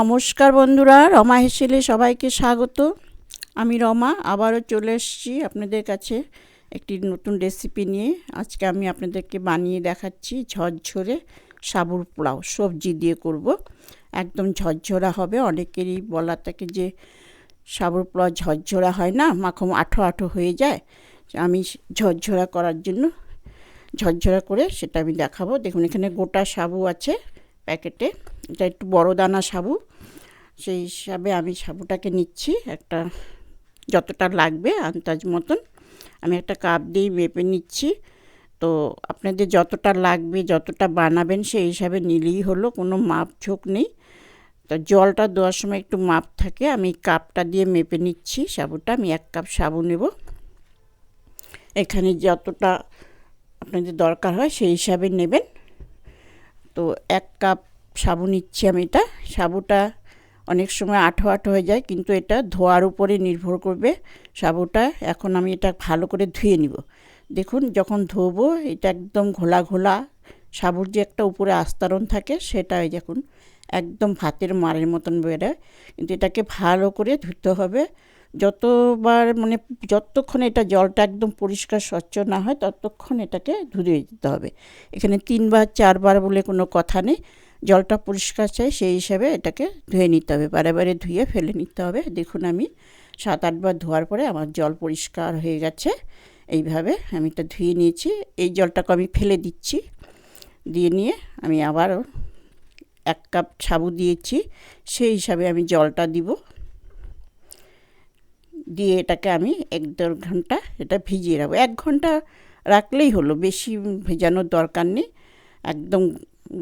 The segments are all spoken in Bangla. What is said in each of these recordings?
নমস্কার বন্ধুরা, রমা হেসেলে সবাইকে স্বাগত। আমি রমা আবারও চলে এসেছি আপনাদের কাছে একটি নতুন রেসিপি নিয়ে। আজকে আমি আপনাদেরকে বানিয়ে দেখাচ্ছি ঝরঝরে সাবুর পোলাও। সবজি দিয়ে করব, একদম ঝরঝরা হবে। অনেকেরই বলা থাকে যে সাবুর পোলাও ঝরঝরা হয় না, মাখো আঠো আঠো হয়ে যায়। আমি ঝরঝরা করার জন্য ঝরঝরা করে সেটা আমি দেখাবো। দেখুন, এখানে গোটা সাবু আছে প্যাকেটে। এটা একটু বড় দানা সাবু, সেই হিসাবে আমি সাবুটাকে নিচ্ছি। একটা যতটা লাগবে আন্দাজ মতন আমি একটা কাপ দিয়ে মেপে নিচ্ছি। তো আপনাদের যতটা লাগবে, যতটা বানাবেন সেই হিসাবে নিলেই হলো, কোনো মাপ ঝোঁক নেই। তো জলটা দেওয়ার সময় একটু মাপ থাকে। আমি কাপটা দিয়ে মেপে নিচ্ছি সাবুটা। আমি 1 কাপ সাবু নেব। এখানে যতটা আপনাদের দরকার হয় সেই হিসাবে নেবেন। তো 1 কাপ সাবু নিচ্ছি আমি। এটা সাবুটা অনেক সময় আঠো আঠো হয়ে যায়, কিন্তু এটা ধোয়ার উপরে নির্ভর করবে সাবুটা। এখন আমি এটা ভালো করে ধুয়ে নিব। দেখুন, যখন ধোবো এটা একদম ঘোলা ঘোলা সাবুর যে একটা উপরে আস্তরণ থাকে সেটা ওই দেখুন একদম ভাতের মারের মতন বেরোয়। কিন্তু এটাকে ভালো করে ধুতে হবে। যতবার মানে যতক্ষণ এটা জলটা একদম পরিষ্কার স্বচ্ছ না হয় ততক্ষণ এটাকে ধুয়ে দিতে হবে। এখানে 3 বার 4 বার বলে কোনো কথা নেই। জলটা পরিষ্কার চাই সেই হিসাবে এটাকে ধুয়ে নিতে হবে, বারে বারে ধুয়ে ফেলে নিতে হবে। দেখুন, আমি 7-8 বার ধোয়ার পরে আমার জল পরিষ্কার হয়ে গেছে। এইভাবে আমি এটা ধুয়ে নিয়েছি। এই জলটাকে আমি ফেলে দিচ্ছি। দিয়ে নিয়ে আমি আবার 1 কাপ সাবু দিয়েছি, সেই হিসাবে আমি জলটা দিব। দিয়ে এটাকে আমি 1-1.5 ঘন্টা এটা ভিজিয়ে রাখবো। 1 ঘন্টা রাখলেই হলো, বেশি ভেজানোর দরকার নেই। একদম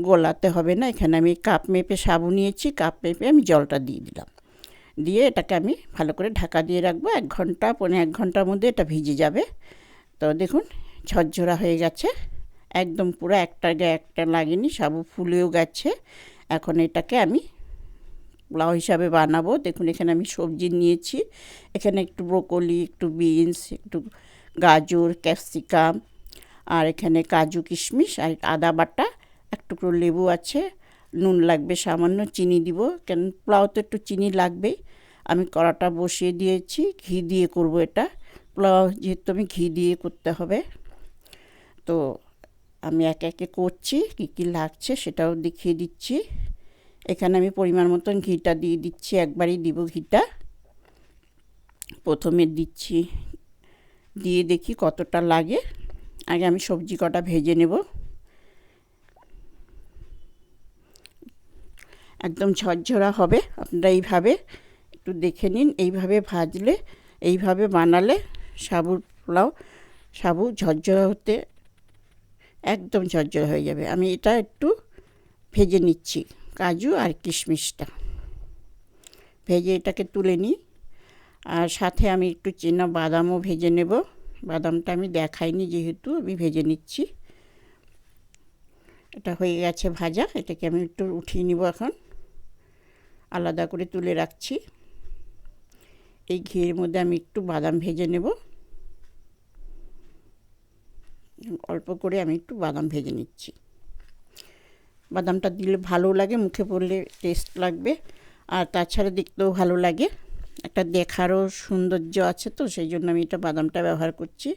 গোলাতে হবে না। এখানে আমি কাপ মেপে সাবু নিয়েছি, কাপ মেপে আমি জলটা দিয়ে দিলাম। দিয়ে এটাকে আমি ভালো করে ঢাকা দিয়ে রাখবো। 1 ঘন্টা, পৌনে 1 ঘন্টার মধ্যে এটা ভিজে যাবে। তো দেখুন, ঝরঝরা হয়ে গেছে একদম পুরো, একটা গায়ে একটা লাগেনি, সাবু ফুলেও গেছে। এখন এটাকে আমি পোলাও হিসাবে বানাবো। দেখুন, এখানে আমি সবজি নিয়েছি। এখানে একটু ব্রোকলি, একটু বিনস, একটু গাজর, ক্যাপসিকাম, আর এখানে কাজু কিশমিশ, আর আদা বাটা, এক টুকরো লেবু আছে। নুন লাগবে সামান্য, চিনি দিব, কেন পোলাও তো একটু চিনি লাগবেই। আমি কড়াটা বসিয়ে দিয়েছি, ঘি দিয়ে করব এটা। পোলাও যেহেতু আমি ঘি দিয়ে করতে হবে, তো আমি একে একে করছি। কী কী লাগছে সেটাও দেখিয়ে দিচ্ছি। এখানে আমি পরিমাণ মতন ঘিটা দিয়ে দিচ্ছি, একবারই দিব ঘিটা। প্রথমে দিচ্ছি, দিয়ে দেখি কতটা লাগে। আগে আমি সবজি কটা ভেজে নেব। একদম ঝরঝরা হবে। আপনারা এইভাবে একটু দেখে নিন। এইভাবে ভাজলে, এইভাবে বানালে সাবুর পোলাও, সাবু ঝরঝরা হতে একদম ঝরঝরা হয়ে যাবে। আমি এটা একটু ভেজে নিচ্ছি, কাজু আর কিশমিশটা ভেজে এটাকে তুলে নিই। আর সাথে আমি একটু চেনা বাদামও ভেজে নেব। বাদামটা আমি দেখাইনি যেহেতু আমি ভেজে নিচ্ছি। এটা হয়ে গেছে ভাজা। এটাকে আমি একটু উঠিয়ে নিব, এখন আলাদা করে তুলে রাখছি। এই ঘিয়ের মধ্যে আমি একটু বাদাম ভেজে নেব। অল্প করে আমি একটু বাদাম ভেজে নিচ্ছি। বাদামটা দিলে ভালো লাগে, মুখে পড়লে টেস্ট লাগবে, আর তাছাড়া দেখতেও ভালো লাগে। একটা দেখারও সৌন্দর্য আছে, তো সেই জন্য আমি এটা বাদামটা ব্যবহার করছি।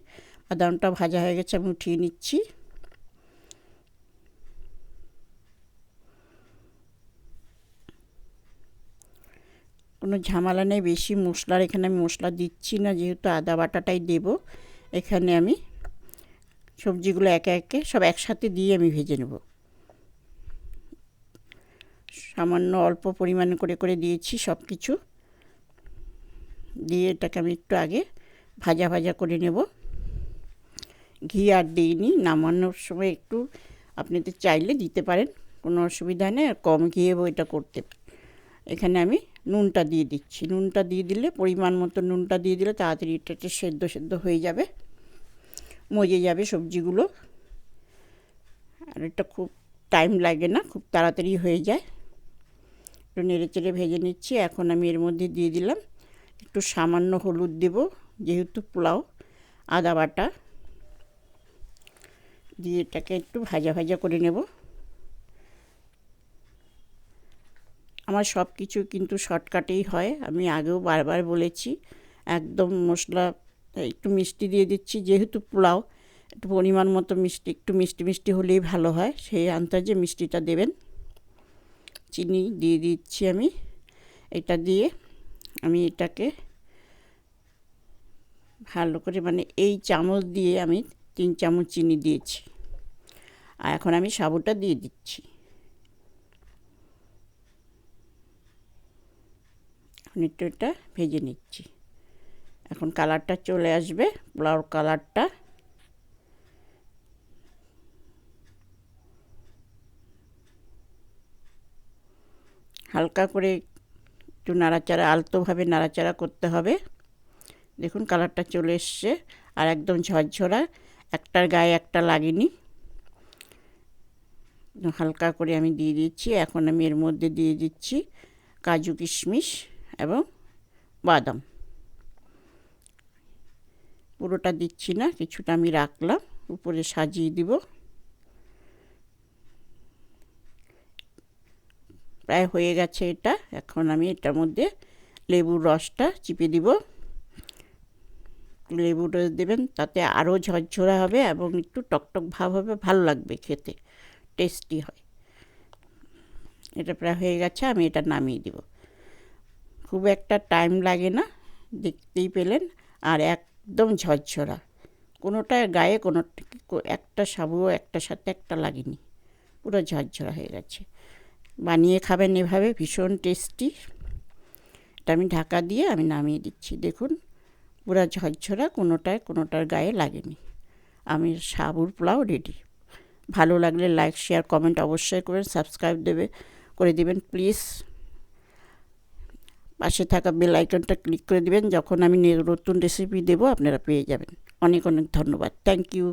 বাদামটা ভাজা হয়ে গেছে, আমি উঠিয়ে নিচ্ছি। কোনো ঝামেলা নেই, বেশি মশলার এখানে আমি মশলা দিচ্ছি না, যেহেতু আদা বাটাটাই দেব। এখানে আমি সবজিগুলো একে একে সব একসাথে দিয়ে আমি ভেজে নেব। সামান্য অল্প পরিমাণ করে করে দিয়েছি সব কিছু। দিয়ে এটাকে আমি একটু আগে ভাজা ভাজা করে নেব। ঘি আর দিইনি, নামানোর সময় একটু আপনাদের চাইলে দিতে পারেন, কোনো অসুবিধা নেই। আর কম ঘিয়েও এটা করতে। এখানে আমি নুনটা দিয়ে দিচ্ছি। নুনটা দিয়ে দিলে, পরিমাণ মতো নুনটা দিয়ে দিলে তাড়াতাড়ি এটা সেদ্ধ সেদ্ধ হয়ে যাবে, মজে যাবে সবজিগুলো। আর এটা খুব টাইম লাগে না, খুব তাড়াতাড়ি হয়ে যায়। একটু নেড়ে চেড়ে ভেজে নিচ্ছি। এখন আমি এর মধ্যে দিয়ে দিলাম একটু সামান্য হলুদ দেব, যেহেতু পোলাও। আদা বাটা দিয়ে এটাকে একটু ভাজা ভাজা করে নেব। আমার সব কিছু কিন্তু শর্টকাটেই হয়, আমি আগেও বারবার বলেছি। একদম মশলা একটু মিষ্টি দিয়ে দিচ্ছি, যেহেতু পোলাও একটু পরিমাণ মতো মিষ্টি, একটু মিষ্টি মিষ্টি হলেই ভালো হয়, সেই আন্দাজে মিষ্টিটা দেবেন। চিনি দিয়ে দিচ্ছি আমি। এটা দিয়ে আমি এটাকে ভালো করে, মানে এই চামচ দিয়ে আমি 3 চামচ চিনি দিয়েছি। আর এখন আমি সাবুটা দিয়ে দিচ্ছি। এখন একটু এটা ভেজে নিচ্ছি। এখন কালারটা চলে আসবে, পোলাওর কালারটা। হালকা করে একটু নাড়াচাড়া, আলতোভাবে নাড়াচাড়া করতে হবে। দেখুন কালারটা চলে এসছে, আর একদম ঝরঝরা, একটার গায়ে একটা লাগেনি। হালকা করে আমি দিয়ে দিচ্ছি। এখন আমি এর মধ্যে দিয়ে দিচ্ছি কাজু কিশমিশ এবং বাদাম। পুরোটা দিচ্ছি না, কিছুটা আমি রাখলাম, উপরে সাজিয়ে দিব। প্রায় হয়ে গেছে এটা। এখন আমি এটার মধ্যে লেবুর রসটা চিপে দিব। লেবুর রস দেবেন, তাতে আরও ঝরঝরা হবে এবং একটু টকটক ভাব হবে, ভালো লাগবে খেতে, টেস্টি হয়। এটা প্রায় হয়ে গেছে, আমি এটা নামিয়ে দিব। খুব একটা টাইম লাগে না, দেখতেই পেলেন। আর একদম ঝরঝরা, কোনোটা গায়ে কোনো একটা সাবুও একটার সাথে একটা লাগেনি, পুরো ঝরঝরা হয়ে গেছে। বানিয়ে খাবেন এভাবে, ভীষণ টেস্টি। এটা আমি ঢাকা দিয়ে আমি নামিয়ে দিচ্ছি। দেখুন পুরো ঝরঝরা, কোনোটার গায়ে লাগেনি। আমি সাবুর পোলাও রেডি। ভালো লাগলে লাইক, শেয়ার, কমেন্ট অবশ্যই করবেন, সাবস্ক্রাইব করে দেবেন প্লিজ। পাশে থাকা বেল আইকনটা ক্লিক করে দিবেন, যখন আমি নতুন রেসিপি দেবো আপনারা পেয়ে যাবেন। অনেক অনেক ধন্যবাদ। Thank you.